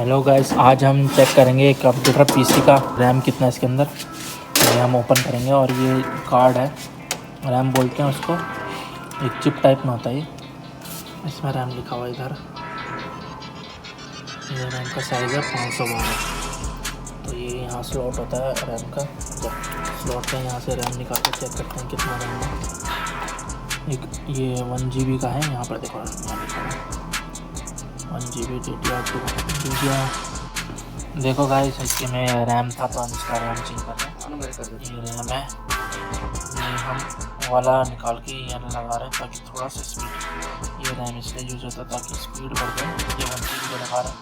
Hello guys, आज हम check करेंगे कंप्यूटर पीसी का रैम कितना है इसके अंदर। ये हम ओपन करेंगे और ये कार्ड है, रैम बोलते हैं उसको। एक चिप टाइप में होता है ये, इसमें रैम लिखा हुआ है इधर। ये रैम का साइज़ है 512। तो ये यहाँ स्लॉट होता है रैम का। जब स्लॉट में यहाँ से रैम निकाल कर चेक करते हैं कितना रैम है। एक ये 1 GB का है, यहाँ पर देखो यहाँ लिखा है 1 GB DDR2। देखो गाइस, इसके में रैम था तो हम इसका रैम चेंज कर रहे हैं। ये रैम है, ये हम वाला निकाल के ये लगा रहे हैं ताकि थोड़ा सा स्पीड। ये रैम इसलिए यूज़ होता है ताकि स्पीड बढ़ जाए। ये 1 GB का लगा रहे हैं।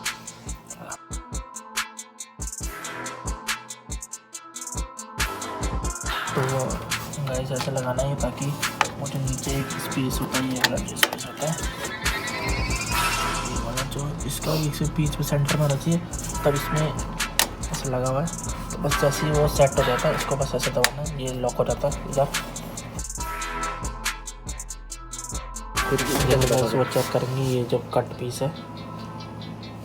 तो गाइस ऐसा लगाना है ताकि वो जो नीचे एक स्पेस होता है, ये वाला जो स्पेस होता है, ये वाला जो इसका एक बीच में सेंटर में रखिए, तब इसमें ऐसा लगा हुआ है। तो बस जैसे ही वो सेट हो जाता है, इसको बस ऐसे दबाना है, ये लॉक हो जाता है इधर। फिर वो चेक करेंगे, ये जो कट पीस है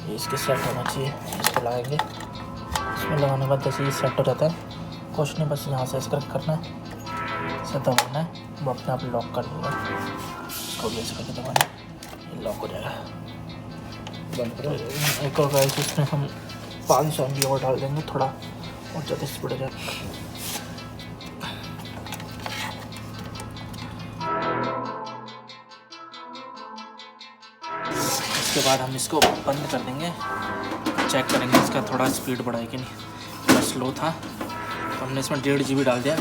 ये इसके सेट होना चाहिए। इसको लगाएंगे, इसमें लगाने के बाद जैसे ये सेट हो जाता है, कुछ नहीं बस यहाँ से इसका करना है, इसे दबाना है, वो अपने आप लॉक कर देगा। इसको भी ऐसे करके दबाना है, ये लॉक हो जाएगा। एक और गाइस, इसमें हम 500 MB और डाल देंगे, थोड़ा और ज़्यादा स्पीड हो जाए। इसके बाद हम इसको बंद कर देंगे, चेक करेंगे इसका थोड़ा स्पीड बढ़ा है कि नहीं। थोड़ा स्लो था तो हमने इसमें 1.5 GB डाल दिया।